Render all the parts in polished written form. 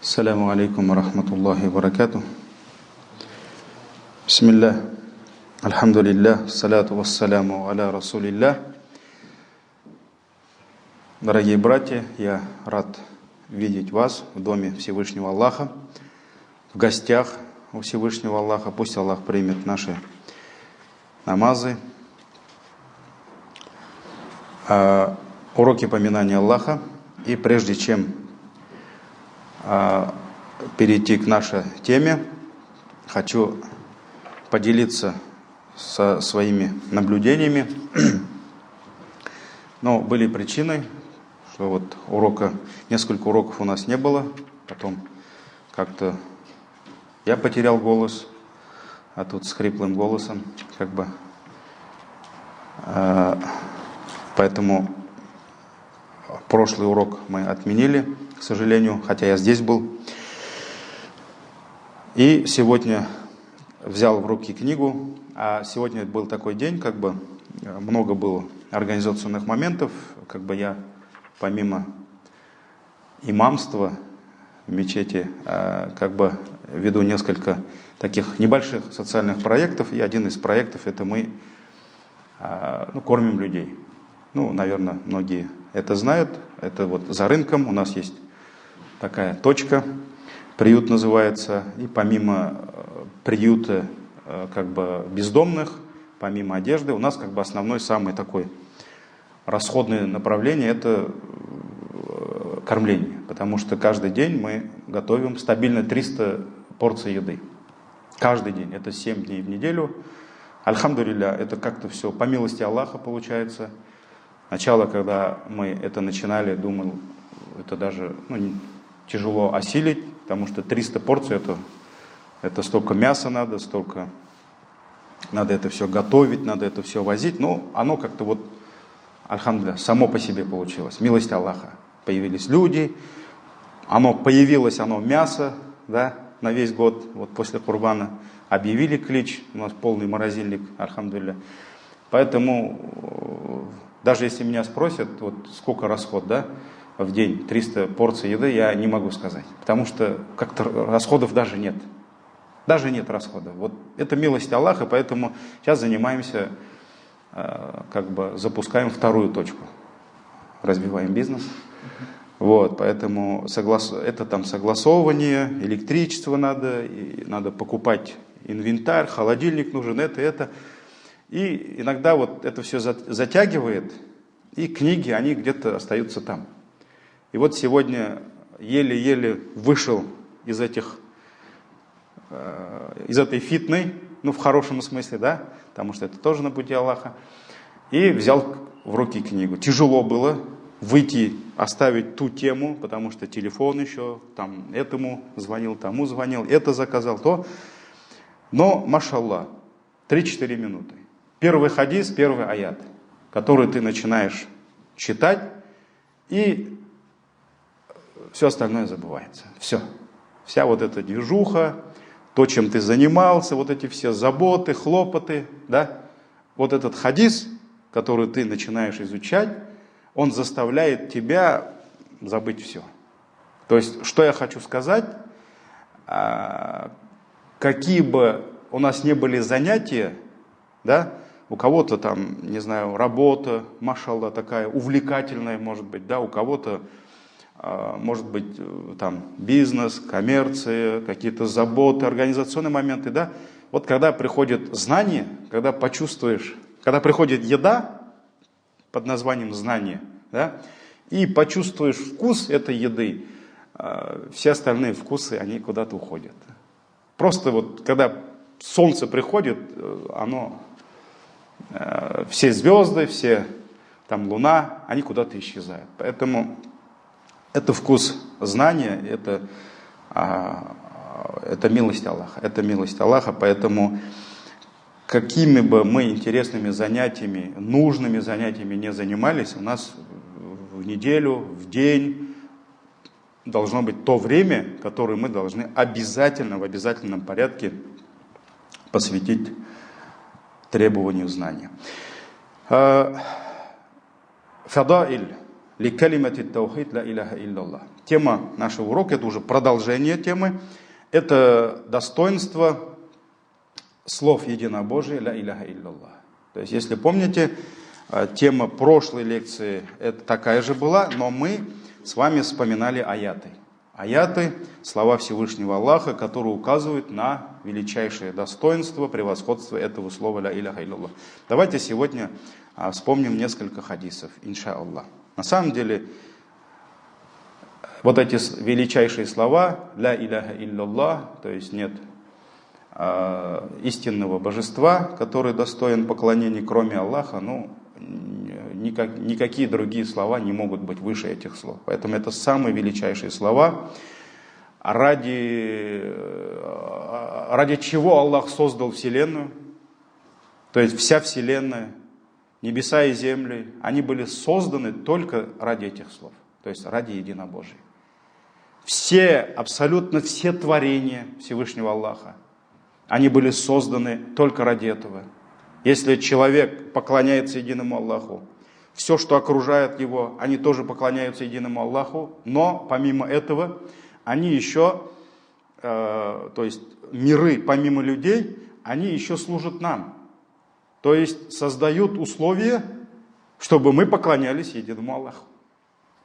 Ассаляму алейкум ва рахматуллахи ва баракату. Бисмиллах, альхамдулиллах, саляту вассаляму аля расулиллах. Дорогие братья, я рад видеть вас в доме Всевышнего Аллаха, в гостях у Всевышнего Аллаха. Пусть Аллах примет наши намазы. Уроки поминания Аллаха. И прежде чем перейти к нашей теме, хочу поделиться со своими наблюдениями. Но были причины, что вот несколько уроков у нас не было, потом как-то я потерял голос, а тут с хриплым голосом, поэтому прошлый урок мы отменили, к сожалению, хотя я здесь был. И сегодня взял в руки книгу, а сегодня был такой день, много было организационных моментов, я помимо имамства в мечети, веду несколько таких небольших социальных проектов, и один из проектов это мы кормим людей. Наверное, многие это знают. Это вот за рынком у нас есть такая точка, приют называется. И помимо приюта бездомных, помимо одежды, у нас основной самый такой расходное направление это кормление. Потому что каждый день мы готовим стабильно 300 порций еды. Каждый день. Это 7 дней в неделю. Альхамдулилля, это как-то все по милости Аллаха получается. Сначала, когда мы это начинали, думал, это даже тяжело осилить, потому что 300 порций это столько мяса надо, столько надо это все готовить, надо это все возить. Но оно как-то альхамдулилля, само по себе получилось. Милость Аллаха. Появились люди, появилось мясо, да, на весь год, после Курбана. Объявили клич, у нас полный морозильник, альхамдулилля. Поэтому даже если меня спросят, сколько расход, да, в день, 300 порций еды, я не могу сказать. Потому что как-то расходов даже нет. Даже нет расходов. Это милость Аллаха, поэтому сейчас занимаемся, запускаем вторую точку. Развиваем бизнес. Поэтому это там согласовывание, электричество надо, и надо покупать инвентарь, холодильник нужен, это. И иногда это все затягивает, и книги, они где-то остаются там. И сегодня еле-еле вышел из этой фитны, в хорошем смысле, да, потому что это тоже на пути Аллаха, и взял в руки книгу. Тяжело было выйти, оставить ту тему, потому что телефон еще, там этому звонил, тому звонил, это заказал, то. Но, машаллах, 3-4 минуты. Первый хадис, первый аят, который ты начинаешь читать, и все остальное забывается. Все. Вся эта движуха, то, чем ты занимался, эти все заботы, хлопоты, да. Этот хадис, который ты начинаешь изучать, он заставляет тебя забыть все. То есть, что я хочу сказать, какие бы у нас не были занятия, да, у кого-то там, не знаю, работа, машалла, такая увлекательная, может быть, да, у кого-то, может быть, там, бизнес, коммерция, какие-то заботы, организационные моменты, да. Когда приходит знание, когда почувствуешь, когда приходит еда под названием знание, да, и почувствуешь вкус этой еды, все остальные вкусы, они куда-то уходят. Просто когда солнце приходит, все звезды, все там луна, они куда-то исчезают. Поэтому это вкус знания, это милость Аллаха. Это милость Аллаха, поэтому какими бы мы интересными занятиями, нужными занятиями не занимались, у нас в неделю, в день должно быть то время, которое мы должны обязательно, в обязательном порядке посвятить требованию знания. Фадаиль, ли калимати таухид ла иляха илляллах. Тема нашего урока, это уже продолжение темы, это достоинство слов единобожия ла иляха илляллах. То есть, если помните, тема прошлой лекции это такая же была, но мы с вами вспоминали аяты. Аяты, слова Всевышнего Аллаха, которые указывают на величайшее достоинство, превосходство этого слова ля иляха илляллах. Давайте сегодня вспомним несколько хадисов, иншааллах. На самом деле, вот эти величайшие слова ля иляха илляллах, то есть нет истинного божества, который достоин поклонения, кроме Аллаха, никакие другие слова не могут быть выше этих слов. Поэтому это самые величайшие слова, ради чего Аллах создал Вселенную. То есть вся Вселенная, небеса и земли, они были созданы только ради этих слов. То есть ради единобожия. Абсолютно все творения Всевышнего Аллаха, они были созданы только ради этого. Если человек поклоняется единому Аллаху, все, что окружает его, они тоже поклоняются единому Аллаху, но помимо этого, они еще, то есть миры помимо людей, они еще служат нам. То есть создают условия, чтобы мы поклонялись единому Аллаху.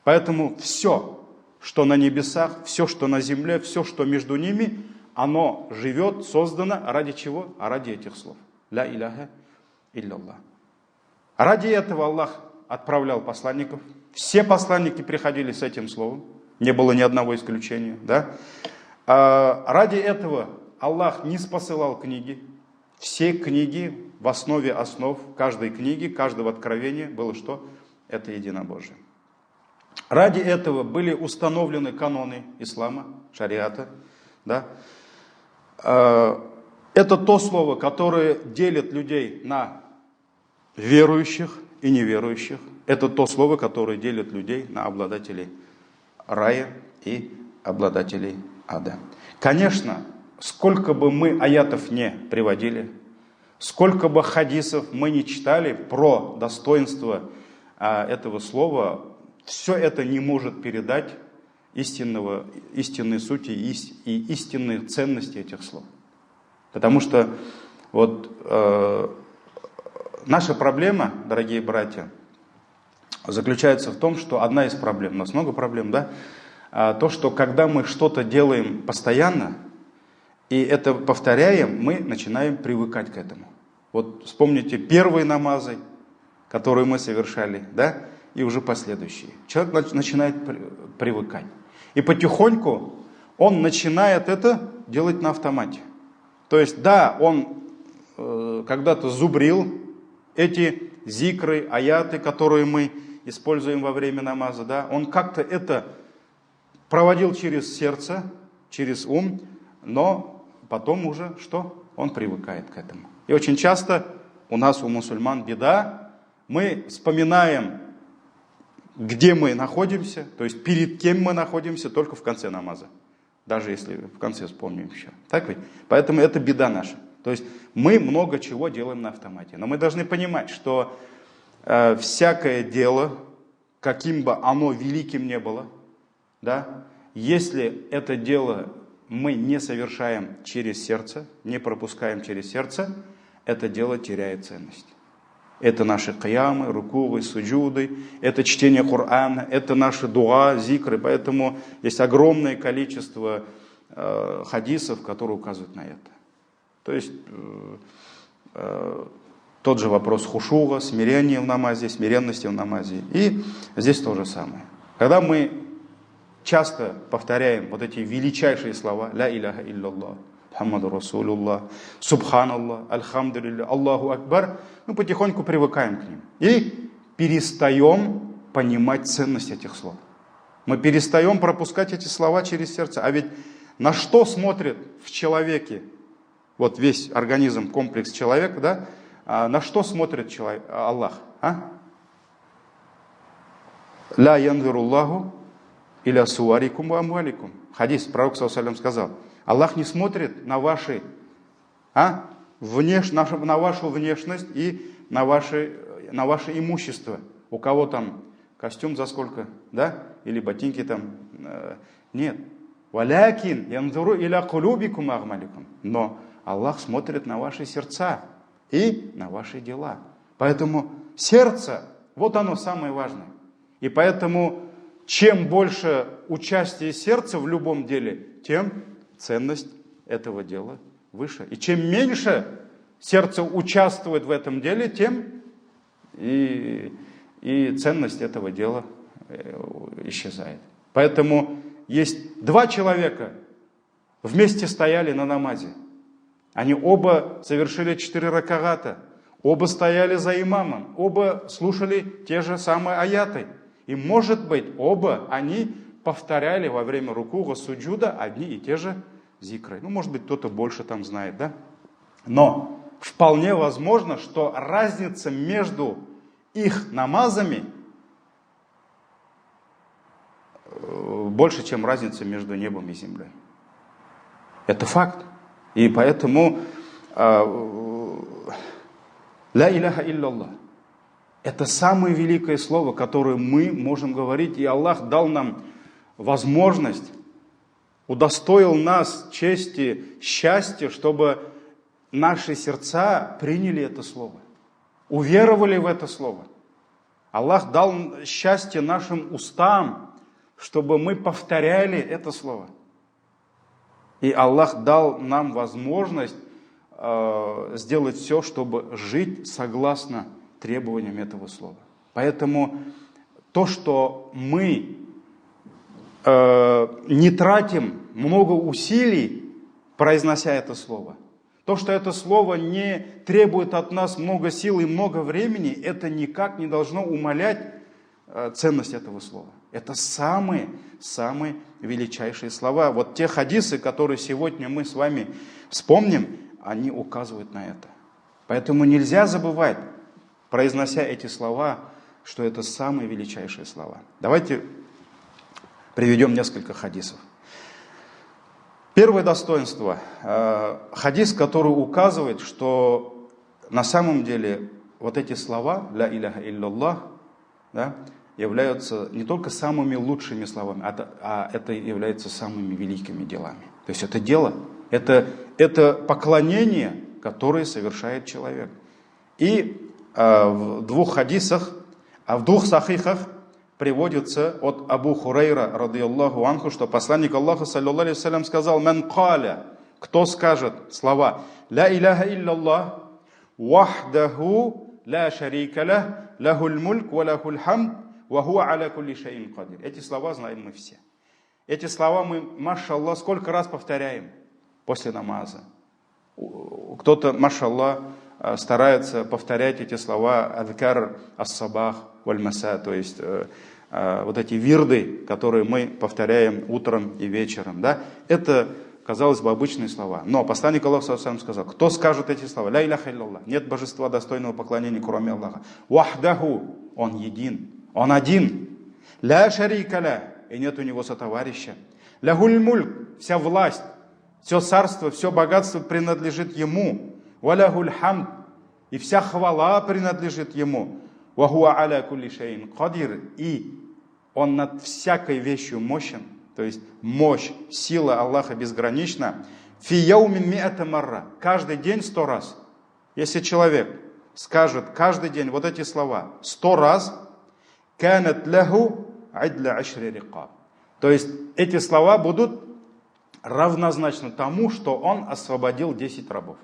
Поэтому все, что на небесах, все, что на земле, все, что между ними, оно живет, создано ради чего? А ради этих слов. Ля иляха илляллах. Ради этого Аллах отправлял посланников. Все посланники приходили с этим словом. Не было ни одного исключения. Да? Ради этого Аллах не спосылал книги. Все книги в основе основ каждой книги, каждого откровения было что? Это единобожие. Ради этого были установлены каноны ислама, шариата. Да? Это то слово, которое делит людей на верующих и неверующих. Это то слово, которое делит людей на обладателей рая и обладателей ада. Конечно, сколько бы мы аятов не приводили, сколько бы хадисов мы не читали про достоинство этого слова, все это не может передать истинной сути и истинной ценности этих слов. Потому что наша проблема, дорогие братья, заключается в том, что одна из проблем, у нас много проблем, да, то, что когда мы что-то делаем постоянно, и это повторяем, мы начинаем привыкать к этому. Вот вспомните первые намазы, которые мы совершали, да, и уже последующие. Человек начинает привыкать. И потихоньку он начинает это делать на автомате. То есть, да, он когда-то зубрил эти зикры, аяты, которые мы используем во время намаза, да, он как-то это проводил через сердце, через ум, но потом уже что? Он привыкает к этому. И очень часто у нас, у мусульман, беда, мы вспоминаем, где мы находимся, то есть перед кем мы находимся, только в конце намаза. Даже если в конце вспомним еще. Так ведь? Поэтому это беда наша. То есть мы много чего делаем на автомате. Но мы должны понимать, что всякое дело, каким бы оно великим не было, да, если это дело мы не совершаем через сердце, не пропускаем через сердце, это дело теряет ценность. Это наши киямы, рукувы, суджуды, это чтение Корана, это наши дуа, зикры. Поэтому есть огромное количество хадисов, которые указывают на это. То есть тот же вопрос хушуга, смирения в намазе, смиренности в намазе. И здесь то же самое. Когда мы часто повторяем вот эти величайшие слова «Ля иляха илляллах», «Мухаммаду Расулуллах», «Субханаллах», «Альхамдулилля», «Аллаху Акбар», мы потихоньку привыкаем к ним. И перестаем понимать ценность этих слов. Мы перестаем пропускать эти слова через сердце. А ведь на что смотрит в человеке, вот весь организм, комплекс человека, да? На что смотрит Аллах? «Ля янвируллаху иля суарикум ва амваликум». Хадис, пророк саллаллаху алейхи ва саллям сказал, Аллах не смотрит на вашу внешность и на ваше имущество. У кого там Костюм за сколько? Да? Или ботинки там? Нет. Валякин янзуру иля кулубикум агмаликум. Но Аллах смотрит на ваши сердца и на ваши дела. Поэтому сердце, вот оно самое важное. И поэтому, чем больше участия сердца в любом деле, тем ценность этого дела выше. И чем меньше сердце участвует в этом деле, тем и ценность этого дела исчезает. Поэтому есть два человека, вместе стояли на намазе. Они оба совершили 4 ракагата, оба стояли за имамом, оба слушали те же самые аяты. И может быть, оба они повторяли во время рукуга, суджуда одни и те же зикры. Ну, может быть, кто-то больше там знает, да? Но вполне возможно, что разница между их намазами больше, чем разница между небом и землей. Это факт. И поэтому ля иляха илляллах. Это самое великое слово, которое мы можем говорить. И Аллах дал нам возможность, удостоил нас чести, счастья, чтобы наши сердца приняли это слово, уверовали в это слово. Аллах дал счастье нашим устам, чтобы мы повторяли это слово. И Аллах дал нам возможность сделать все, чтобы жить согласно требованиям этого слова. Поэтому то, что мы не тратим много усилий, произнося это слово, то, что это слово не требует от нас много сил и много времени, это никак не должно умалять ценность этого слова. Это самые величайшие слова. Вот те хадисы, которые сегодня мы с вами вспомним, они указывают на это. Поэтому нельзя забывать, произнося эти слова, что это самые величайшие слова. Давайте приведем несколько хадисов. Первое достоинство. Хадис, который указывает, что на самом деле вот эти слова, ля иляха илляллах, да, являются не только самыми лучшими словами, а это является самыми великими делами. То есть это дело, это поклонение, которое совершает человек. И в двух хадисах, в двух сахихах приводится от Абу Хурайра, радийаллаху анху, что посланник Аллаха, саллаллаху алейхи вассалям, сказал: «Ман каля», кто скажет слова «Ля иляха илляллах, вахдаху ла шарика лах, лахуль мульк ва лахуль хамд, ва хуа аля кулли шайин кадир». Эти слова знаем мы все. Эти слова мы, машаллах, сколько раз повторяем после намаза. Кто-то, машаллах, старается повторять эти слова адкар ас-сабах валь-маса, то есть вот эти вирды, которые мы повторяем утром и вечером. Да? Это, казалось бы, обычные слова. Но посланник Аллаха сказал: кто скажет эти слова? Ля иляха илляллах. Нет божества достойного поклонения, кроме Аллаха. Вахдаху. Он един. Он один. Ля шарика ля. И нет у него сотоварища. Лахуль мульк. Вся власть, все царство, все богатство принадлежит ему. Валахуль хамд. И вся хвала принадлежит ему. Ва хуа аля кулли шайин кадир. И он над всякой вещью мощен. То есть мощь, сила Аллаха безгранична. Фи яумин ми'ата марра. Каждый день 100 раз. Если человек скажет каждый день вот эти слова 100 раз, канат лаху адля ашри рикаб. То есть эти слова будут равнозначны тому, что он освободил 10 рабов.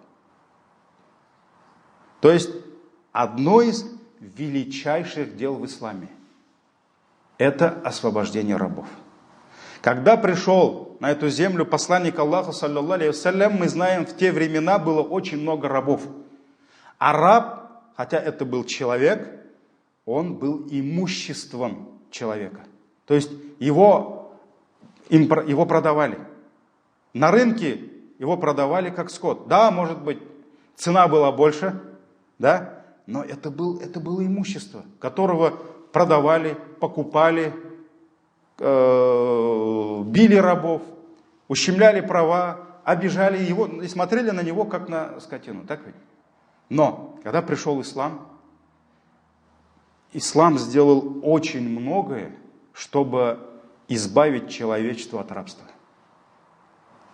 То есть одно из величайших дел в исламе – это освобождение рабов. Когда пришел на эту землю посланник Аллаха, саллаллаху алейхи вассалям, мы знаем, в те времена было очень много рабов. А раб, хотя это был человек, он был имуществом человека. То есть его продавали. На рынке его продавали как скот. Да, может быть, цена была больше, да, но это было имущество, которого продавали, покупали, били рабов, ущемляли права, обижали его и смотрели на него как на скотину. Так ведь? Но когда пришел ислам, ислам сделал очень многое, чтобы избавить человечество от рабства.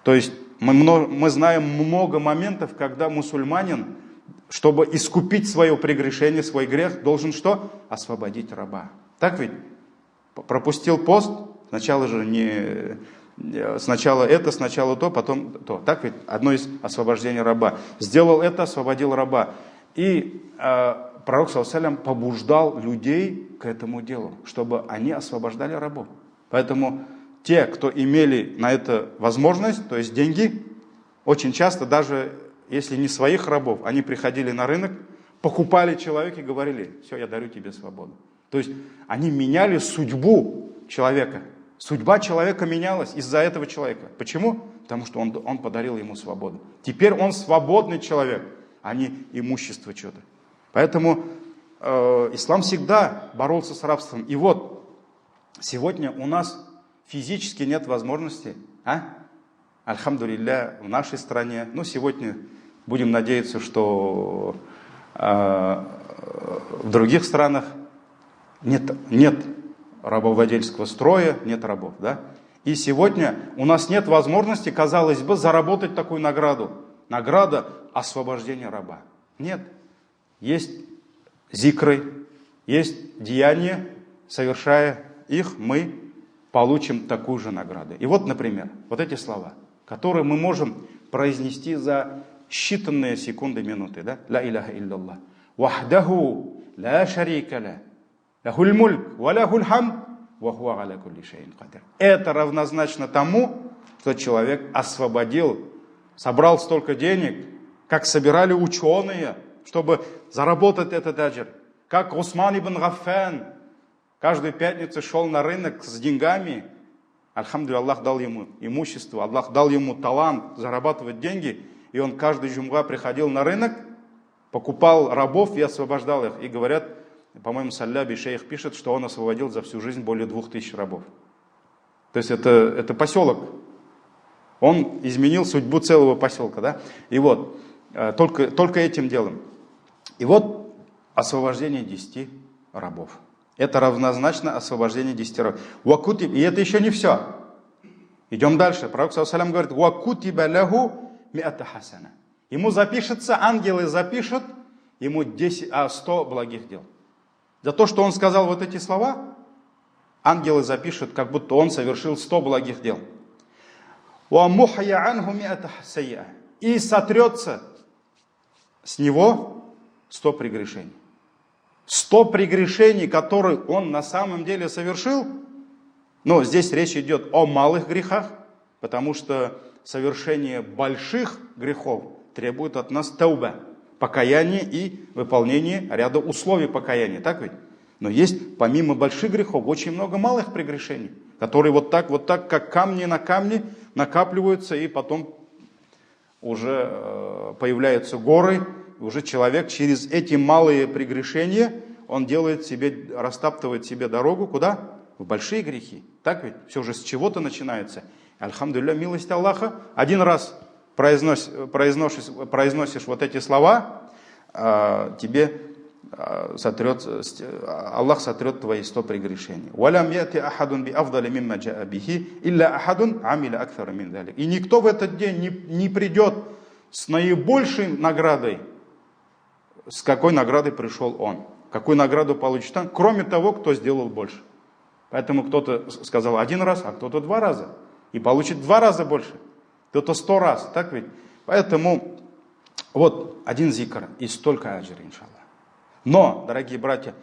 То есть мы знаем много моментов, когда мусульманин, чтобы искупить свое прегрешение, свой грех, должен что? Освободить раба. Так ведь? Пропустил пост, сначала сначала то, потом то. Так ведь? Одно из освобождений раба. Сделал это, освободил раба. И пророк ﷺ побуждал людей к этому делу, чтобы они освобождали рабов. Поэтому те, кто имели на это возможность, то есть деньги, очень часто, даже если не своих рабов, они приходили на рынок, покупали человека и говорили: все, я дарю тебе свободу. То есть они меняли судьбу человека. Судьба человека менялась из-за этого человека. Почему? Потому что он подарил ему свободу. Теперь он свободный человек, а не имущество что-то. Поэтому ислам всегда боролся с рабством. И вот сегодня у нас физически нет возможности, альхамдулилля, в нашей стране. Сегодня будем надеяться, что в других странах нет рабовладельского строя, нет рабов. Да? И сегодня у нас нет возможности, казалось бы, заработать такую награду. Награда освобождения раба. Нет. Есть зикры, есть деяния, совершая их, мы получим такую же награду. И вот, например, вот эти слова, которые мы можем произнести за считанные секунды, минуты. Да? Ла иляха илляллах. Вахдаху ла шарика ла. Лахуль мульк ва лахуль хамд ва хуа аля кулли шайин кадир. Это равнозначно тому, что человек освободил, собрал столько денег, как собирали ученые, чтобы заработать этот аджр. Как Усман ибн Гаффан каждую пятницу шел на рынок с деньгами. Альхамдулилля, Аллах дал ему имущество, Аллах дал ему талант зарабатывать деньги. И он каждый джумга приходил на рынок, покупал рабов и освобождал их. И говорят, по-моему, Салляби шейх пишет, что он освободил за всю жизнь более 2000 рабов. То есть это поселок. Он изменил судьбу целого поселка. Да? И вот, только этим делом. И вот освобождение 10 рабов. Это равнозначно освобождение 10 рабов. И это еще не все. Идем дальше. Пророк ﷺ говорит: «Вакутиба лаху миата хасана». Ему запишется, ангелы запишут ему 100 благих дел. За то, что он сказал вот эти слова, ангелы запишут, как будто он совершил 100 благих дел. И сотрется с него 100 прегрешений. 100 прегрешений, которые он на самом деле совершил. Но здесь речь идет о малых грехах, потому что совершение больших грехов требует от нас тауба, покаяние и выполнение ряда условий покаяния. Так ведь? Но есть помимо больших грехов очень много малых прегрешений, которые вот так, как камни на камни накапливаются, и потом уже появляются горы. Уже человек через эти малые прегрешения, он делает себе, растаптывает себе дорогу куда? В большие грехи. Так ведь? Все же с чего-то начинается. Альхамдулилля, милость Аллаха. Один раз произносишь вот эти слова, тебе Аллах сотрет твои 100 прегрешений. И никто в этот день не придет с наибольшей наградой, с какой наградой пришел он. Какую награду получит он, кроме того, кто сделал больше. Поэтому кто-то сказал 1 раз, а кто-то 2 раза. И получит 2 раза больше. Кто-то 100 раз. Так ведь? Поэтому вот 1 зикр и столько аджир, иншаллах. Но, дорогие братья,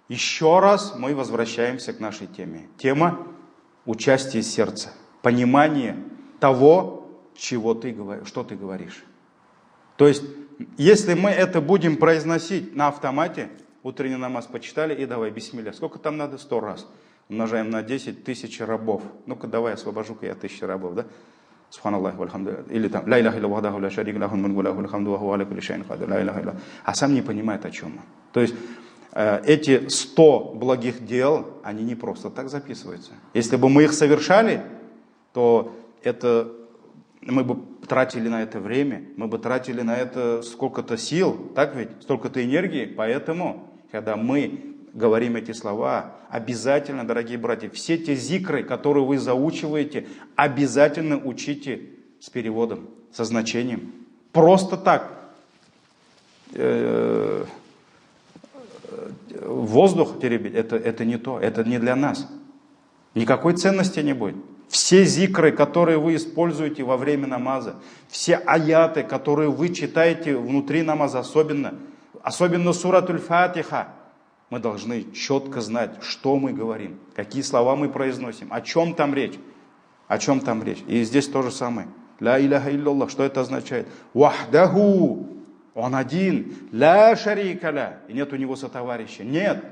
еще раз мы возвращаемся к нашей теме. Тема участия сердца. Понимание того, что ты говоришь. То есть, если мы это будем произносить на автомате, утренний намаз почитали и давай бисмилля. Сколько там надо? 100 раз. Умножаем на 10 тысяч рабов. Ну-ка давай освобожу-ка я 1000 рабов, да? Субханаллах вальхамдулилля. Или там ла иляха илля вахдаху ла шарика лаху мульку ва лахул хамду ва хуа аля кулли шайин кадир. Ла иляха илля. А сам не понимает, о чем он. То есть эти 100 благих дел, они не просто так записываются. Если бы мы их совершали, то это мы бы тратили на это время, мы бы тратили на это сколько-то сил, так ведь, столько-то энергии. Поэтому, когда мы говорим эти слова, обязательно, дорогие братья, все те зикры, которые вы заучиваете, обязательно учите с переводом, со значением. Просто так воздух теребить, это не то, это не для нас. Никакой ценности не будет. Все зикры, которые вы используете во время намаза, все аяты, которые вы читаете внутри намаза, особенно суратуль Фатиха, мы должны четко знать, что мы говорим, какие слова мы произносим, о чем там речь. О чем там речь. И здесь то же самое. Ля иляха илляллах, что это означает? Вахдаху, он один, ля шарика ля, и нет у него сотоварища. Нет.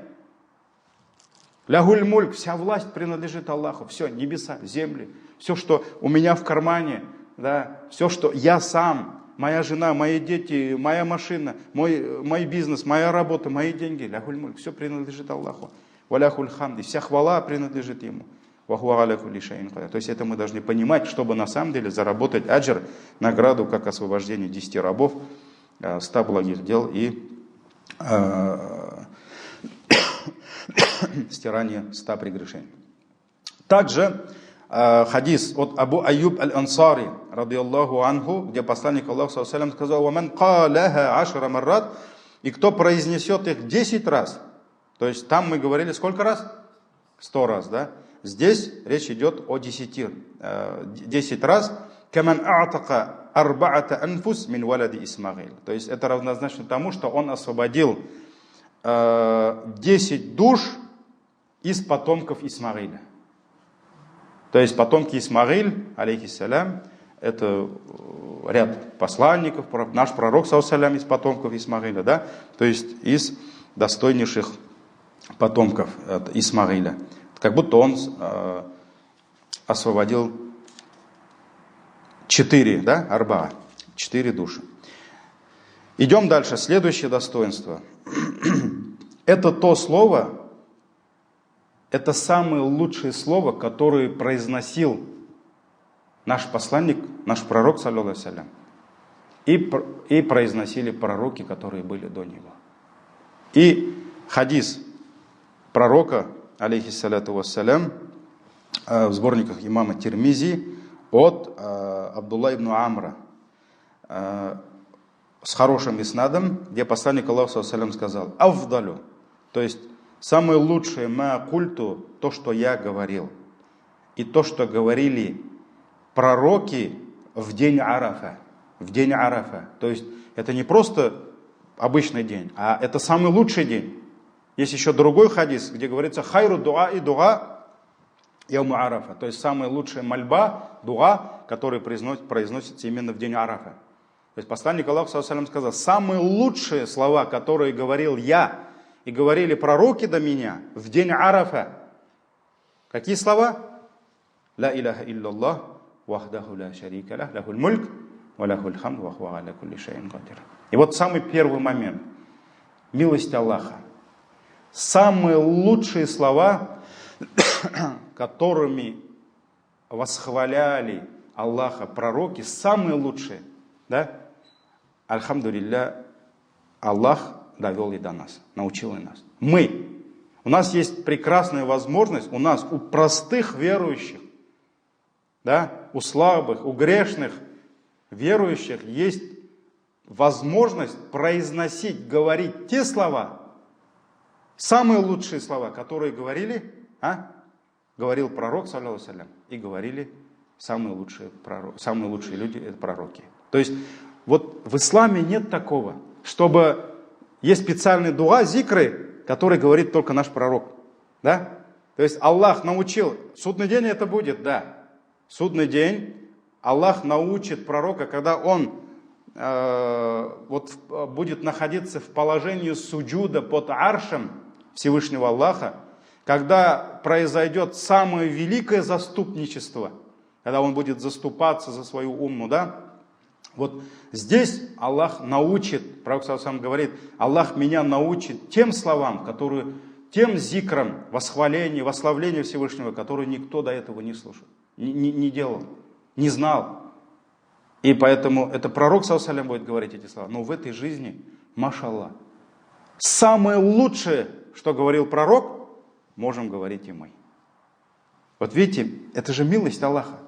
Лягуль мульк, вся власть принадлежит Аллаху. Все, небеса, земли, все, что у меня в кармане, да, все, что я сам, моя жена, мои дети, моя машина, мой бизнес, моя работа, мои деньги, лягуль мульк, все принадлежит Аллаху. Валяхуль хамди, вся хвала принадлежит Ему. То есть это мы должны понимать, чтобы на самом деле заработать аджр, награду, как освобождение 10 рабов, 100 благих дел и стирание 100 прегрешений. Также хадис от Абу Аюб аль-Ансари, радийаллаху анху, где посланник Аллаха саллаллаху алейхи ва саллям сказал: «Ваман калаха ашра маррат», и кто произнесет их 10 раз. То есть там мы говорили сколько раз? 100 раз, да? Здесь речь идет о 10 раз. «Каман а'така арба'ата анфус мин валади Исмаил». То есть это равнозначно тому, что он освободил 10 душ из потомков Исмаиля. То есть потомки Исмаиль, алейхиссалям, это ряд посланников, наш пророк, саллаллаху из потомков Исмаиля, да? То есть из достойнейших потомков Исмаиля. Как будто он освободил 4, да, арба, 4 души. Идем дальше. Следующее достоинство. Это то слово, это самое лучшее слово, которое произносил наш посланник, наш пророк, саллаллаху алейхи ва саллям, и произносили пророки, которые были до него. И хадис пророка, алейхиссаляту вассалям, в сборниках имама Тирмизи от Абдулла ибн Амра с хорошим иснадом, где посланник Аллаха саллаллаху алейхи ва саллям сказал: «Афдалю», то есть самое лучшее ма культу, то, что я говорил, и то, что говорили пророки в день Арафа. В день Арафа. То есть это не просто обычный день, а это самый лучший день. Есть еще другой хадис, где говорится: «Хайру дуа и дуа яуму Арафа». То есть самая лучшая мольба, дуа, которая произносится именно в день Арафа. То есть посланник Аллаха саллаллаху алейхи ва саллям сказал: самые лучшие слова, которые говорил я и говорили пророки до меня в день Арафа. Какие слова? «Ла иляха илляллах, вахдаху ла шарика лах, лахуль мульк, ва лахуль хамд, ва хуа аля кулли шайин кадир». И вот самый первый момент. Милость Аллаха. Самые лучшие слова, которыми восхваляли Аллаха пророки, самые лучшие, да? Альхамдулилля, Аллах довел и до нас, научил и нас. У нас есть прекрасная возможность, у простых верующих, да, у слабых, у грешных верующих есть возможность произносить, говорить те слова, самые лучшие слова, которые говорил пророк, саллаллаху алейхи ва саллям, и говорили самые лучшие люди, это пророки. То есть вот в исламе нет такого, чтобы есть специальные дуа, зикры, которые говорит только наш пророк. Да? То есть Аллах научил, судный день это будет, да. Судный день Аллах научит пророка, когда он будет находиться в положении суджуда под аршем Всевышнего Аллаха, когда произойдет самое великое заступничество, когда он будет заступаться за свою умму, да? Вот здесь Аллах научит, пророк сам говорит: Аллах меня научит тем словам, тем зикрам, восславления Всевышнего, которые никто до этого не слушал, не делал, не знал. И поэтому это пророк саллаллаху будет говорить эти слова. Но в этой жизни, машаллах, самое лучшее, что говорил пророк, можем говорить и мы. Вот видите, это же милость Аллаха.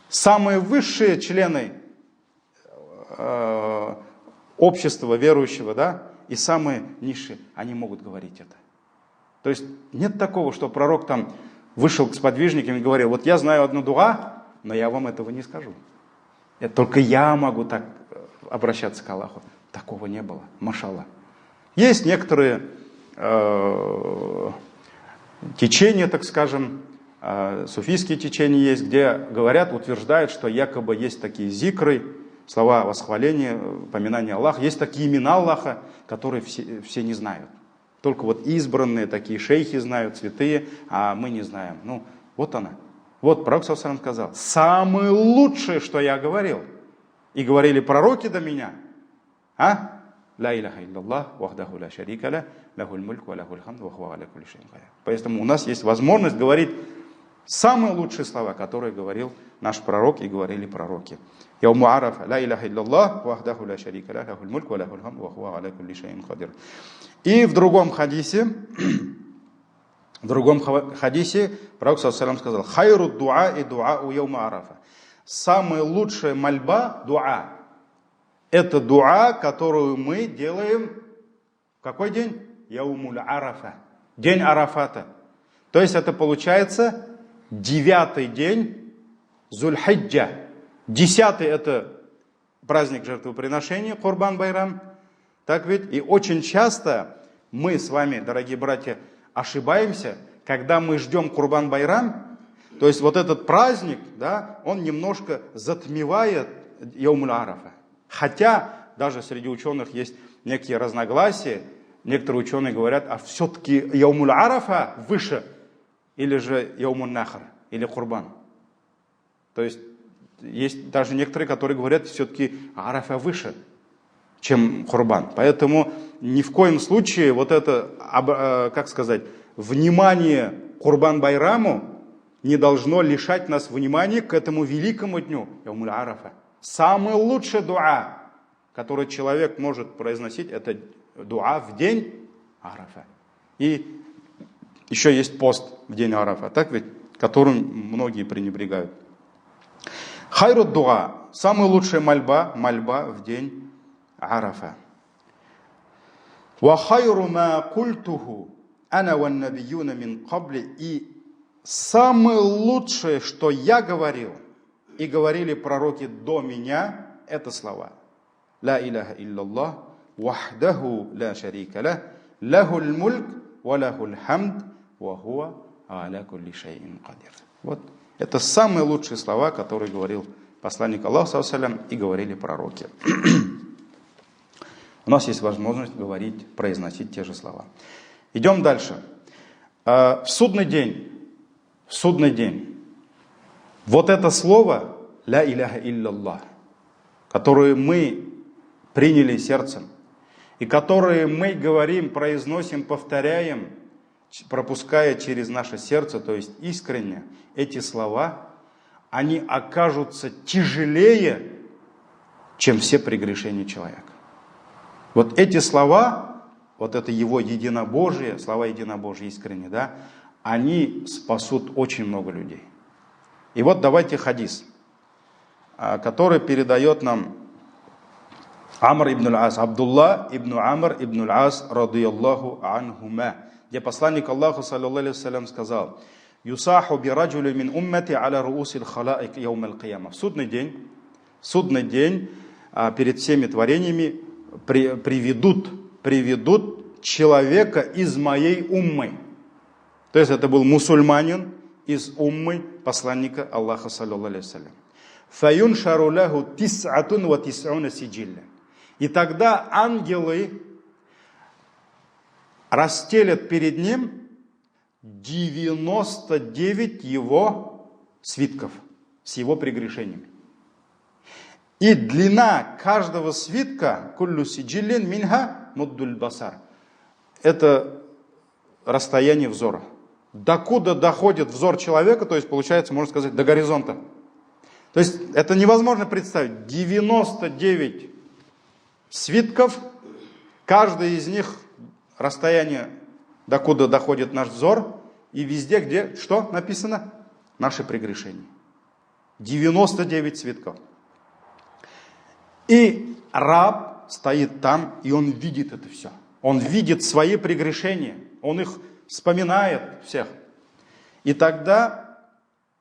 Самые высшие члены общества верующего, да, и самые низшие, они могут говорить это. То есть нет такого, что пророк там вышел к сподвижникам и говорил: вот я знаю одну дуа, но я вам этого не скажу. Это только я могу так обращаться к Аллаху. Такого не было, машаллах. Есть некоторые течения, так скажем, суфийские течения есть, где говорят, утверждают, что якобы есть такие зикры, слова восхваления, поминания Аллаха, есть такие имена Аллаха, которые все не знают. Только вот избранные такие шейхи знают, святые, а мы не знаем. Ну, вот она. Вот пророк саллаллаху алейхи ва саллям сказал: самое лучшее, что я говорил, и говорили пророки до меня, ла иляха илляллах, вахдаху ла шарика ля, лахуль мульк ва лахуль хамд, ва хуа аля кулли шайин кадир. Поэтому у нас есть возможность говорить самые лучшие слова, которые говорил наш пророк и говорили пророки. Яуму арафа, ла иляха илляллах, вахдаху ла шарика ля, лахуль мульк ва лахуль хамд, ва хуа аля кулли шайин кадир. И в другом хадисе пророк саллаллаху алейхи ва саллям сказал: хайру дуа и дуа у яума арафа. Самая лучшая мольба, дуа, это дуа, которую мы делаем в какой день? Яумуль арафа, день Арафата. То есть это получается 9-й день Зуль-Хиджа. 10-й это праздник жертвоприношения, Курбан Байрам. Так ведь? И очень часто мы с вами, дорогие братья, ошибаемся, когда мы ждем Курбан Байрам. То есть вот этот праздник, да, он немножко затмевает Яумуль Арафа. Хотя даже среди ученых есть некие разногласия. Некоторые ученые говорят: а все-таки Яумуль Арафа выше, или же Яумуль Нахр, или Курбан. То есть есть даже некоторые, которые говорят, все-таки Арафа выше, чем Курбан. Поэтому ни в коем случае вот это, как сказать, внимание Курбан Байраму не должно лишать нас внимания к этому великому дню, Яумуль Арафа. Самый лучший дуа, который человек может произносить, это дуа в день Арафа. И еще есть пост в день Арафа, так ведь, которым многие пренебрегают. Хайру дуа, самая лучшая мольба в день Арафа. Ва хайру ма культуху ана ван набиюна мин кабли. И самое лучшее, что я говорил, и говорили пророки до меня, это слова: ла иляха илляллах, вахдаху ла шарика ля, лахуль мульк, ва лахуль хамд, ва хуа аля кулли шайин кадир. Вот это самые лучшие слова, которые говорил посланник Аллаха, саллаллаху алейхи ва саллям, и говорили пророки. У нас есть возможность говорить, произносить те же слова. Идем дальше. В судный день, вот это слово «Ля иляха илляллах», которое мы приняли сердцем, и которое мы говорим, произносим, повторяем, пропуская через наше сердце, то есть искренне, эти слова, они окажутся тяжелее, чем все прегрешения человека. Вот эти слова, вот это его единобожие, слова единобожия искренне, да, они спасут очень много людей. И вот давайте хадис, который передает нам Амр ибн аль-Ас, Абдулла ибн Амр ибн аль-Ас, радияллаху анхума, где посланник Аллаха, саллаллаху алейхи ва саллям, сказал: «Юсаху би раджули мин уммати аля руусил халаик яум аль-кияма». В судный день, перед всеми творениями приведут человека из моей уммы. То есть это был мусульманин из уммы посланника Аллаха, саллаллаху алейхи ва саллям. «Фаюншару лаху тис'атун ва тис'уна сиджилля». И тогда ангелы расстелят перед ним 99 его свитков с его прегрешениями. И длина каждого свитка, куллю сиджиллин минха муддуль басар, это расстояние взора. Докуда доходит взор человека, то есть получается, можно сказать, до горизонта. То есть это невозможно представить. 99 свитков, каждый из них расстояние докуда доходит наш взор, и везде, где, что написано? Наши прегрешения. 99 цветков. И раб стоит там, и он видит это все. Он видит свои прегрешения, он их вспоминает всех. И тогда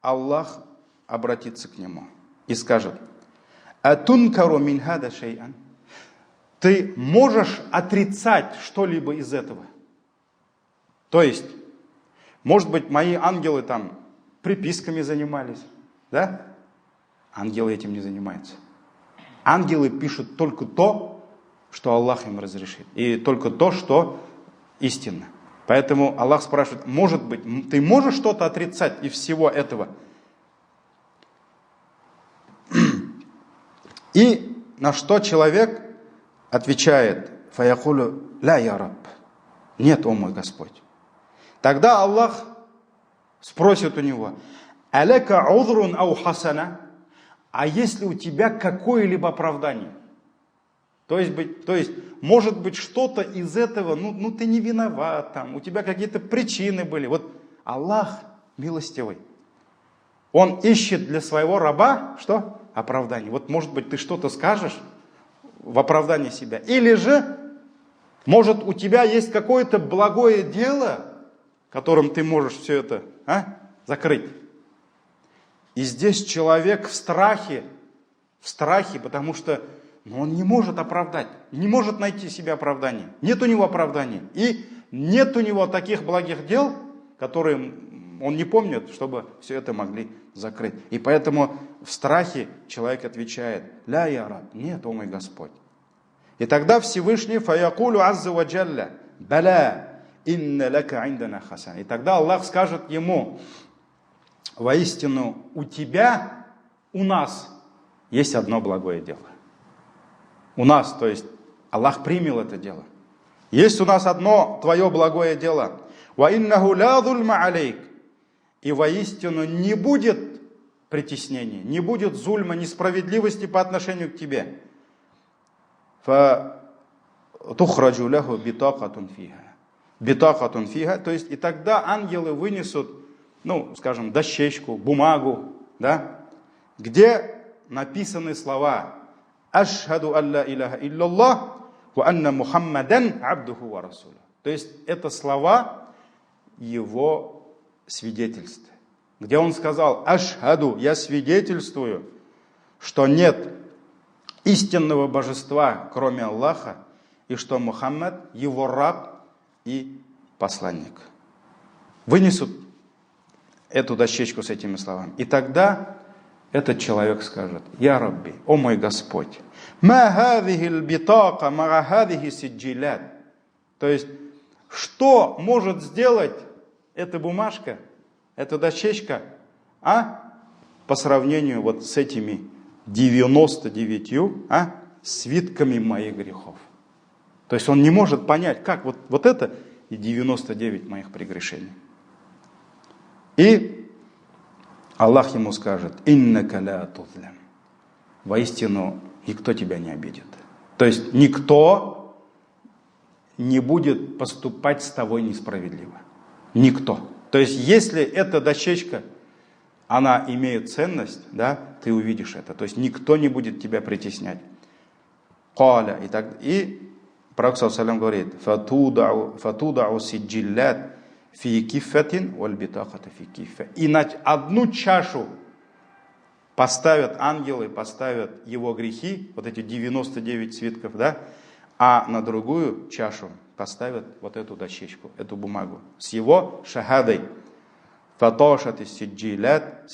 Аллах обратится к нему и скажет: «Атункару мин хада шей'ан». Ты можешь отрицать что-либо из этого? То есть, может быть, мои ангелы там приписками занимались, да? Ангелы этим не занимаются. Ангелы пишут только то, что Аллах им разрешит. И только то, что истинно. Поэтому Аллах спрашивает: может быть, ты можешь что-то отрицать из всего этого? И на что человек отвечает: «Фаякулю ля я раб». Нет, о мой Господь. Тогда Аллах спросит у него: «Аляка узрун ау хасана?» А есть ли у тебя какое-либо оправдание? То есть, может быть, что-то из этого, ну ты не виноват, там, у тебя какие-то причины были. Вот Аллах милостивый. Он ищет для своего раба что? Оправдание. Вот, может быть, ты что-то скажешь в оправдании себя. Или же, может, у тебя есть какое-то благое дело, которым ты можешь все это закрыть. И здесь человек в страхе, потому что он не может оправдать, не может найти себе оправдание. Нет у него оправдания. И нет у него таких благих дел, которые он не помнит, чтобы все это могли закрыть. И поэтому в страхе человек отвечает: «Ля я раб». Нет, о мой Господь. И тогда Всевышний фаякулю азза ва джалля баля инна лака индана хасан. И тогда Аллах скажет ему: воистину у тебя, у нас есть одно благое дело. У нас, то есть Аллах принял это дело. Есть у нас одно твое благое дело. Ва иннаху ла зульма алейк. И воистину не будет притеснения, не будет зульма, несправедливости по отношению к тебе. Тухраджу лаху битакатун фиха. Битакатун фиха, то есть и тогда ангелы вынесут, скажем, дощечку, бумагу, да, где написаны слова: «Ашхаду алла илляха илляллах ва анна Мухаммадан абдуху ва расулю». То есть это слова его свидетельств, где он сказал: «Ашхаду», я свидетельствую, что нет истинного божества, кроме Аллаха, и что Мухаммад его раб и посланник. Вынесут эту дощечку с этими словами. И тогда этот человек скажет: «Я Рабби, о мой Господь, ма хадихи лбитака ма хадихи сиджилят». То есть, что может сделать эта бумажка, эта дощечка, по сравнению вот с этими 99 свитками моих грехов. То есть он не может понять, как вот это и 99 моих прегрешений. И Аллах ему скажет: «Иннака ля тузлям». Воистину, никто тебя не обидит. То есть никто не будет поступать с тобой несправедливо. Никто. То есть если эта дощечка, она имеет ценность, да, ты увидишь это. То есть никто не будет тебя притеснять. И Пророк ﷺ говорит: «Фатудау сиджиллят фи киффатин валь битахата фи киффа». И на одну чашу поставят ангелы, поставят его грехи, вот эти 99 свитков, да, а на другую чашу поставят вот эту дощечку, эту бумагу с его шахадой. «Фаташат сиджиллят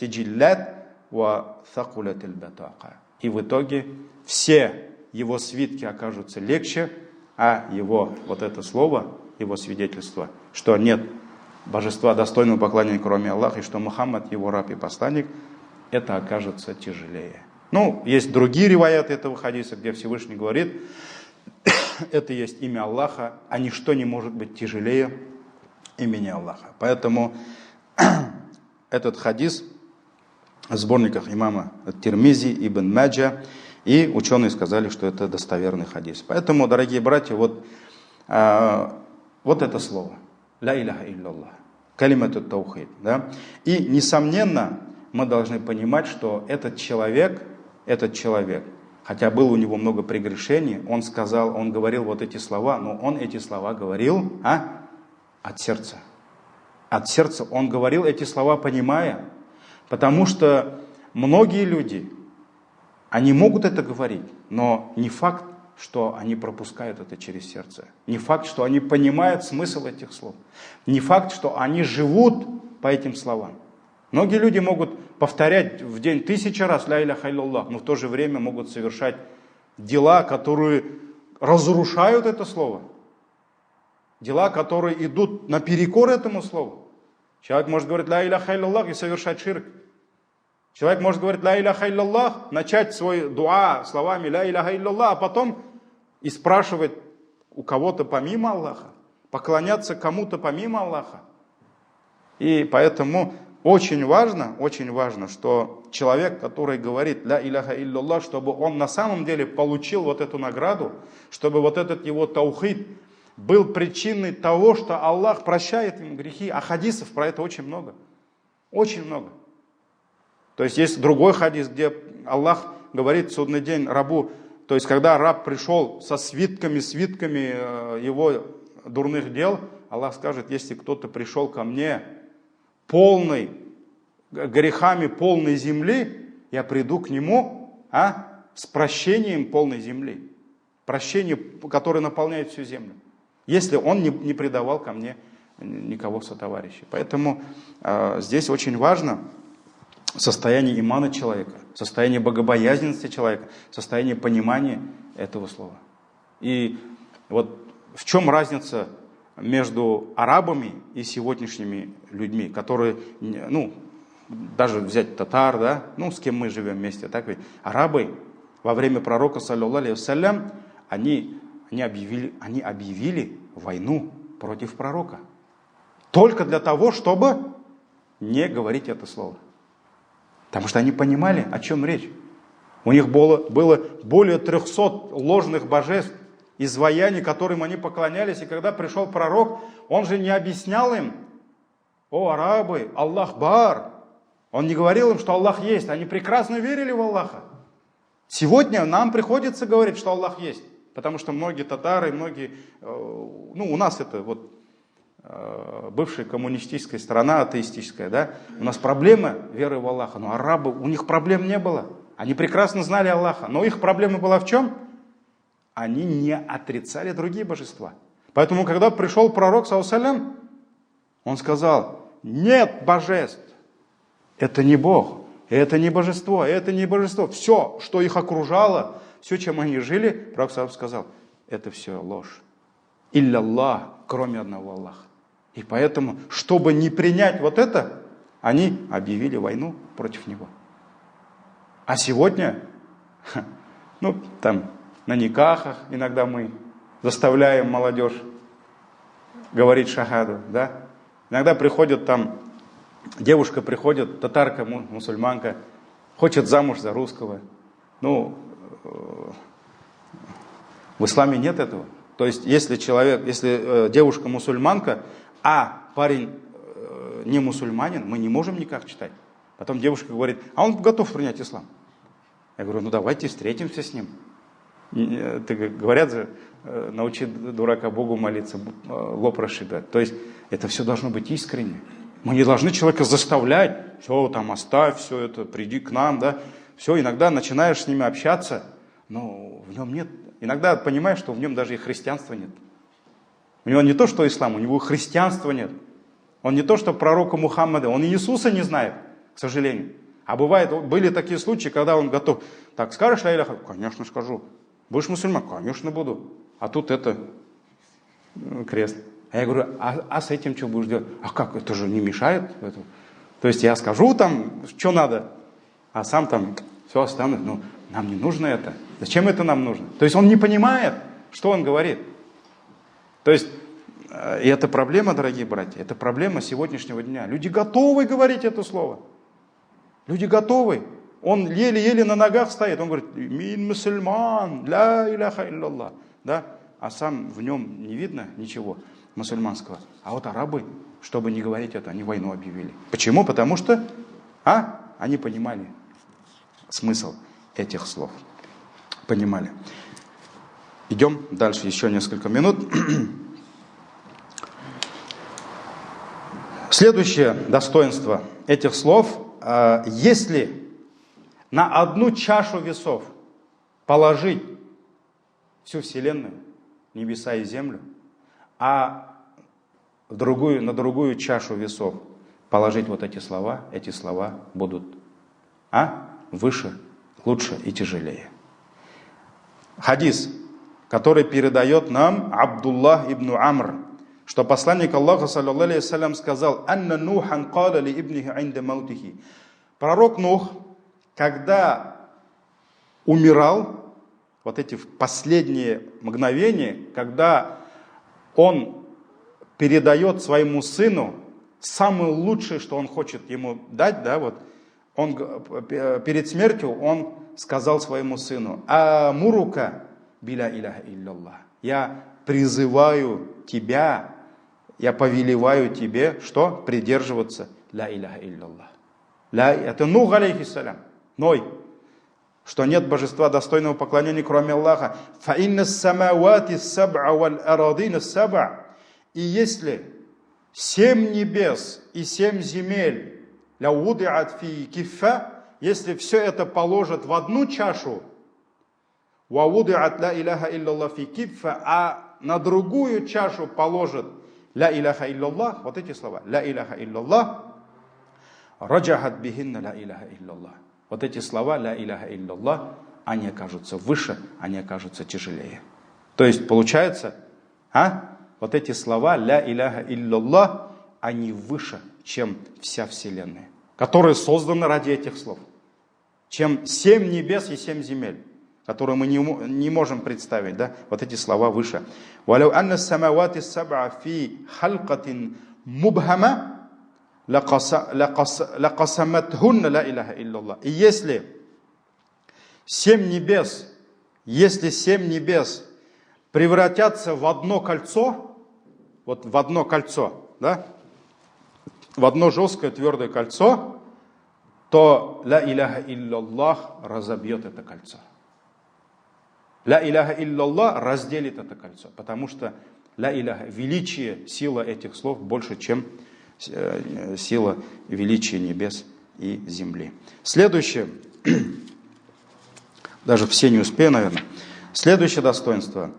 ва thaqulат аль-батаqa». И в итоге все его свитки окажутся легче, а его вот это слово, его свидетельство, что нет божества достойного поклонения, кроме Аллаха, и что Мухаммад его раб и посланник, это окажется тяжелее. Есть другие риваяты этого хадиса, где Всевышний говорит: это есть имя Аллаха, а ничто не может быть тяжелее имени Аллаха. Поэтому этот хадис в сборниках имама Тирмизи, Ибн Маджа, и ученые сказали, что это достоверный хадис. Поэтому, дорогие братья, вот это слово. ля иляха илляллах, калимату таухид. Да? И, несомненно, мы должны понимать, что этот человек, хотя было у него много прегрешений, он говорил вот эти слова, но он эти слова говорил от сердца. От сердца он говорил эти слова, понимая, потому что многие люди, они могут это говорить, но не факт, что они пропускают это через сердце. Не факт, что они понимают смысл этих слов. Не факт, что они живут по этим словам. Многие люди могут повторять в день 1000 раз ля иляха илляллах, но в то же время могут совершать дела, которые разрушают это слово. Дела, которые идут наперекор этому слову. Человек может говорить ля иляха илляллах и совершать ширк. Человек может говорить ля иляха илляллах, начать свой дуа словами ля иляха илляллах, а потом и спрашивать у кого-то помимо Аллаха, поклоняться кому-то помимо Аллаха. И поэтому очень важно, что человек, который говорит ля иляха илляллах, чтобы он на самом деле получил вот эту награду, чтобы вот этот его таухид был причиной того, что Аллах прощает ему грехи. А хадисов про это очень много. Очень много. То есть есть другой хадис, где Аллах говорит в судный день рабу, то есть когда раб пришел со свитками его дурных дел, Аллах скажет, если кто-то пришел ко мне полный, грехами полной земли, я приду к нему с прощением полной земли. Прощение, которое наполняет всю землю. Если он не предавал ко мне никого сотоварищей. Поэтому здесь очень важно состояние имана человека, состояние богобоязненности человека, состояние понимания этого слова. И вот в чем разница между арабами и сегодняшними людьми, которые, даже взять татар, да, с кем мы живем вместе, так ведь арабы во время пророка, саллаллаху алейхи вассалям, они объявили войну против пророка. Только для того, чтобы не говорить это слово. Потому что они понимали, о чем речь. У них было более 300 ложных божеств, изваяний, которым они поклонялись. И когда пришел пророк, он же не объяснял им: о, арабы, Аллах бар. Он не говорил им, что Аллах есть. Они прекрасно верили в Аллаха. Сегодня нам приходится говорить, что Аллах есть. Потому что многие татары, у нас это бывшая коммунистическая страна, атеистическая, да, у нас проблема веры в Аллаха, но арабы, у них проблем не было. Они прекрасно знали Аллаха, но их проблема была в чем? Они не отрицали другие божества. Поэтому, когда пришел пророк, саллаллаху, он сказал: нет божеств, это не Бог, это не божество, это не божество. Все, что их окружало, все, чем они жили, пророк сказал: это все ложь. Илля-Аллах, кроме одного Аллаха. И поэтому, чтобы не принять вот это, они объявили войну против него. А сегодня, на никахах иногда мы заставляем молодежь говорить шахаду, да? Иногда приходит девушка приходит, татарка, мусульманка, хочет замуж за русского. В исламе нет этого. То есть, если девушка мусульманка, а парень не мусульманин, мы не можем никак читать. Потом девушка говорит: а он готов принять ислам. Я говорю: давайте встретимся с ним. Говорят же, научи дурака Богу молиться, лоб расшибет. То есть, это все должно быть искренне. Мы не должны человека заставлять: все, оставь все это, приди к нам, да. Все, иногда начинаешь с ними общаться, но в нем нет. Иногда понимаешь, что в нем даже и христианства нет. У него не то, что ислам, у него христианства нет. Он не то, что пророка Мухаммада, он Иисуса не знает, к сожалению. А были такие случаи, когда он готов: так, скажешь ля иляха? Конечно, скажу. Будешь мусульман? Конечно, буду. А тут крест. А я говорю: а с этим что будешь делать? А как, это же не мешает? То есть я скажу что надо, а сам все останусь. Нам не нужно это. Зачем это нам нужно? То есть он не понимает, что он говорит. То есть, и это проблема, дорогие братья, это проблема сегодняшнего дня. Люди готовы говорить это слово. Люди готовы. Он еле-еле на ногах стоит. Он говорит: мин мусульман, ля иляха илляллах. Да? А сам в нем не видно ничего. мусульманского. А вот арабы, чтобы не говорить это, они войну объявили. Почему? Потому что они понимали смысл этих слов. Понимали. Идем дальше еще несколько минут. Следующее достоинство этих слов. Если на одну чашу весов положить всю Вселенную, небеса и землю, а на другую чашу весов положить вот эти слова будут выше, лучше и тяжелее. Хадис, который передает нам Абдуллах ибн Амр, что посланник Аллаха, саллаллаху алейхи вассалям, сказал: «Анна Нухан каля ли ибнихи инда маутихи». Пророк Нух, когда умирал, вот эти последние мгновения, когда он передает своему сыну самое лучшее, что он хочет ему дать, он перед смертью он сказал своему сыну: «Амурука биля иляха илляллах». Я призываю тебя, я повелеваю тебе, что? Придерживаться ля иляха илляллах. Это Нух алейхиссалям, Ной, что нет божества достойного поклонения, кроме Аллаха. «Фаинна самавати саб'а валь арадина саб'а». И если 7 небес и 7 земель, ля вудиат фи киффа, если все это положат в одну чашу, ва вудиат ля иляха илляллах фи киффа, а на другую чашу положат ля иляха илляллах, вот эти слова, ля иляха илляллах, раджахат бихинна ля иляха илляллах. Вот эти слова, ля иляха илляллах, они окажутся выше, они окажутся тяжелее. То есть получается, вот эти слова, ля иляха илляллах, они выше, чем вся Вселенная, которая создана ради этих слов. Чем 7 небес и 7 земель, которые мы не можем представить, вот эти слова выше. «Валяу анна самавати саб'а фи халкатин мубхама, лакасаматхунна ля иляха илляллах». И если 7 небес превратятся в одно кольцо, вот в одно кольцо, в одно жесткое твердое кольцо, то ля иляха илляллах разобьет это кольцо. Ля иляха илляллах разделит это кольцо, потому что ля иляха, величие, сила этих слов больше, чем сила величия небес и земли. Следующее, даже все не успею, наверное. Следующее достоинство.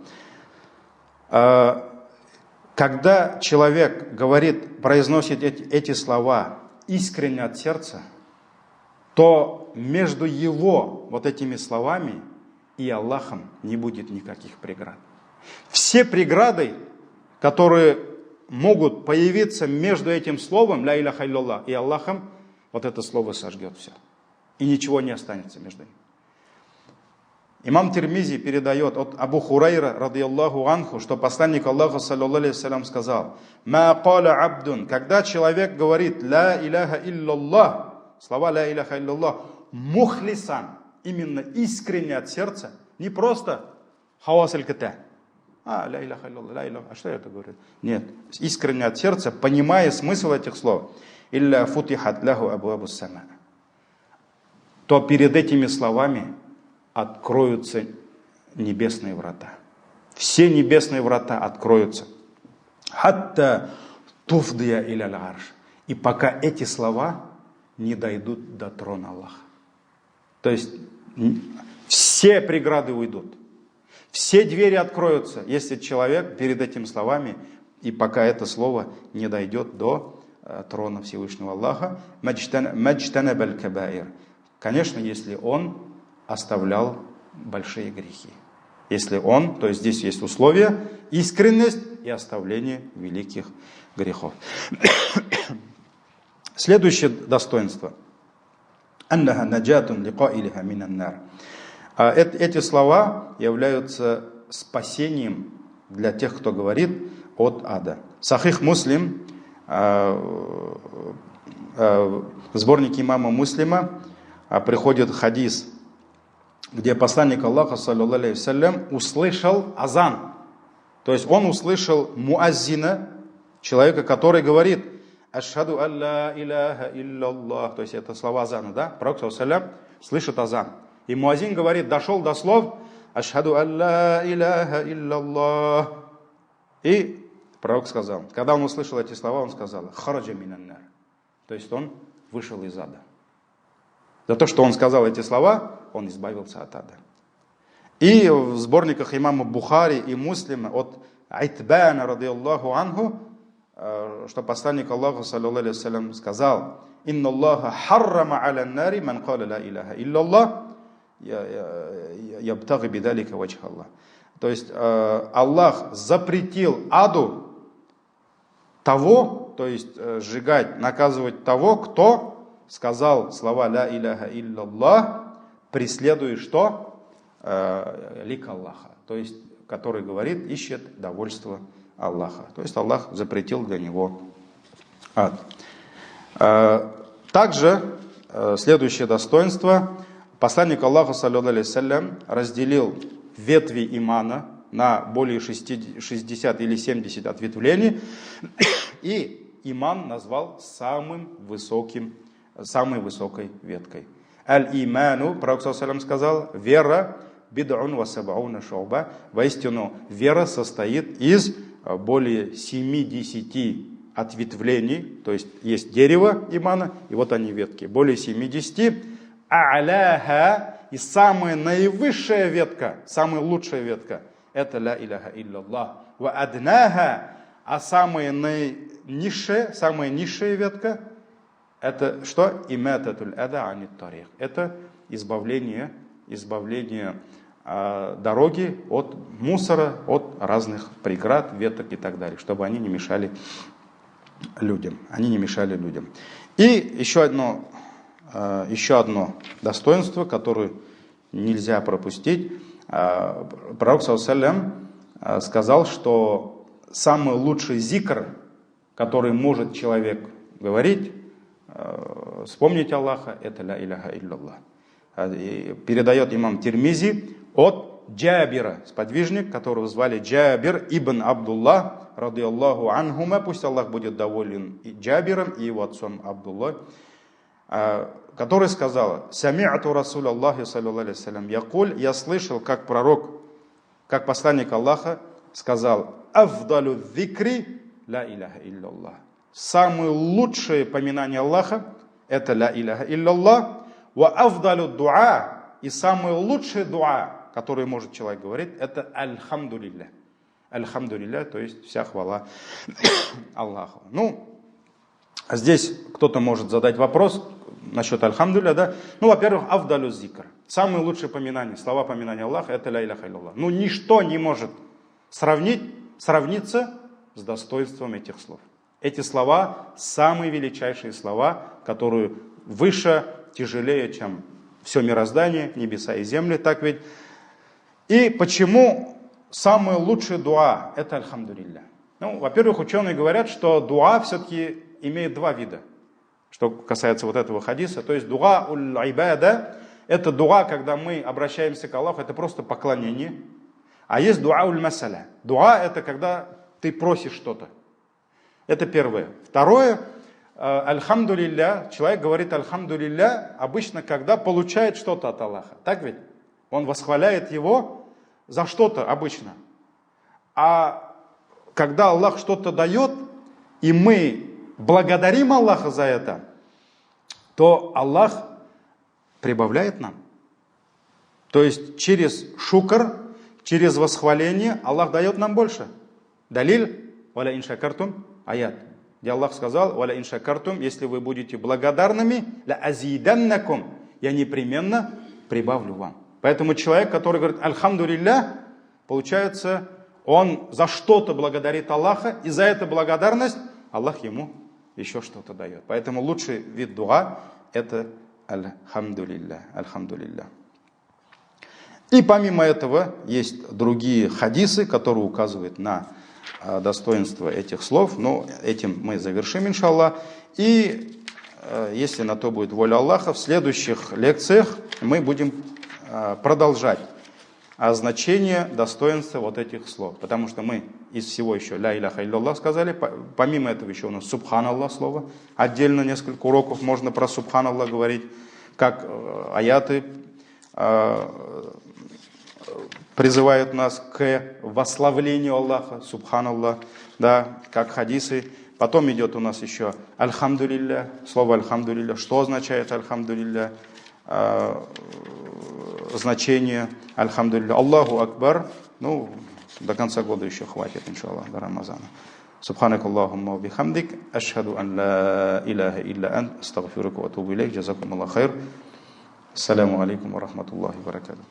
Когда человек произносит эти слова искренне от сердца, то между его вот этими словами и Аллахом не будет никаких преград. Все преграды, которые могут появиться между этим словом, ля иляха илляллах, и Аллахом, вот это слово сожгет все. И ничего не останется между ними. Имам Тирмизи передает от Абу Хурайра, радийаллаху анху, что посланник Аллаха, саллаллаху алейхи вассалям, сказал: «Ма каля абдун», когда человек говорит ля иляха илляллах, слова ля иляха илляллах, мухлисан, именно искренне от сердца, не просто хавас аль-ката, ля иляха илляллах, ля иляха, а что это говорит? Нет, искренне от сердца, понимая смысл этих слов, илля футихат лаху абуабу сама, то перед этими словами откроются небесные врата. Все небесные врата откроются. Хатта туфдия иля арш. И пока эти слова не дойдут до трона Аллаха. То есть все преграды уйдут. Все двери откроются, если человек перед этими словами, и пока это слово не дойдет до трона Всевышнего Аллаха, маджтанабаль кабаир. Конечно, если он оставлял большие грехи. Если он, то есть здесь есть условия, искренность и оставление великих грехов. Следующее достоинство. Аннаха наджатун ликаилиха минан нар. Эти слова являются спасением для тех, кто говорит, от ада. Сахих Муслим, в сборнике имама Муслима приходит хадис, где посланник Аллаха, саллаллаху алейхи вассалям, услышал азан. То есть он услышал муаззина, человека, который говорит «Ашхаду алла иляха илляллах», то есть это слова азана, да? Пророк ﷺ слышит азан. И муаззин говорит, дошел до слов «Ашхаду алла иляха илляллах». И пророк сказал, когда он услышал эти слова, он сказал «Хараджа минаннар», то есть он вышел из ада. За то, что он сказал эти слова, он избавился от ада. И в сборниках имама Бухари и Муслима от Айтбана, радиаллаху анху, что посланник Аллаха, саллаллаху алейхи вассалям, сказал: «Инна Аллаха харрама аля нари ман каля ла иляха илляллах, ябтаги бидалика ваджха Аллах». То есть Аллах запретил аду того, то есть сжигать, наказывать того, кто сказал слова ла иляха илляллах, преследуя что? Лик Аллаха, то есть который говорит, ищет довольство Аллаха. То есть Аллах запретил для него ад. Также следующее достоинство. Посланник Аллаха, саллаллаху алейхи вассалям, разделил ветви имана на более 60 или 70 ответвлений. И иман назвал самой высокой веткой. Аль-иману, пророк саллаллаху алейхи вассалям сказал, вера бид'ун ва саб'уна шу'ба. Воистину, вера состоит из более 70 ответвлений, то есть дерево имана, и вот они ветки, более 70. А'ляха, и самая наивысшая ветка, самая лучшая ветка, это ла иляха илляллах. Ва аднаха, а самая низшая ветка, это что? Имататуль ада анит тарих. Это избавление дороги от мусора, от разных преград, веток и так далее, чтобы они не мешали людям. И еще одно достоинство, которое нельзя пропустить. Пророк ﷺ сказал, что самый лучший зикр, который может человек говорить, вспомнить Аллаха, это ла иляха илляллах. Передает имам Тирмизи от Джабира, сподвижник, которого звали Джабир ибн Абдуллах, радиаллаху анхума, пусть Аллах будет доволен и Джабиром, и его отцом Абдуллах, который сказал: «Сами'ату Расул Аллахи, саллаллаху алейхи вассалям, якуль», я слышал, как пророк, как посланник Аллаха сказал: «Афдалу дзикри ла иляха илляллах». Самое лучшее поминание Аллаха — это ла иляха илляллах. «Ва афдалу дуа», и самое лучшее дуа, которое может человек говорить, это «Альхамдулилля». Альхамдулилля, то есть вся хвала Аллаху. Здесь кто-то может задать вопрос насчет «Альхамдулилля», да? Во-первых, «Афдалу зикр». Самое лучшее поминание, слова поминания Аллаха — это «Ла иляха илляллах». Ничто не может сравниться с достоинством этих слов. Эти слова — самые величайшие слова, которые выше, тяжелее, чем все мироздание, небеса и земли, так ведь? И почему самое лучшее дуа — это «Альхамдулилля»? Во-первых, ученые говорят, что дуа все-таки имеет два вида, что касается вот этого хадиса. То есть дуа уль-ибада — это дуа, когда мы обращаемся к Аллаху, это просто поклонение. А есть дуа уль-масаля. Дуа — это когда ты просишь что-то. Это первое. Второе, альхамдулилля, человек говорит альхамдулилля обычно, когда получает что-то от Аллаха. Так ведь? Он восхваляет его за что-то обычно. А когда Аллах что-то дает, и мы благодарим Аллаха за это, то Аллах прибавляет нам. То есть через шукр, через восхваление Аллах дает нам больше. Далиль, валя ин шакартум, аят, где Аллах сказал: «Валя ин шакартум», если вы будете благодарными, ла азиданнакум, я непременно прибавлю вам. Поэтому человек, который говорит альхамдулилля, получается, он за что-то благодарит Аллаха, и за эту благодарность Аллах ему еще что-то дает. Поэтому лучший вид дуа — это альхамдулилля. Альхамдулилля. И помимо этого есть другие хадисы, которые указывают на достоинство этих слов. Но этим мы завершим, иншаллах. И если на то будет воля Аллаха, в следующих лекциях мы будем продолжать а значение, достоинства вот этих слов. Потому что мы из всего еще ля иляха илляллах сказали, помимо этого еще у нас субханаллах слово. Отдельно несколько уроков можно про субханаллах говорить, как аяты призывают нас к восславлению Аллаха, субханаллах, да, как хадисы. Потом идет у нас еще альхамдулилля, слово альхамдулилля. Что означает альхамдулилля? Значение альхамдулилля. Аллаху акбар. Ну, до конца года еще хватит, иншаллах, до Рамазана. سبحانك اللهم وبحمدك أشهد أن لا إله إلا أنت أستغفرك وأتوب إليك جزاكم الله خير السلام عليكم ورحمة الله وبركاته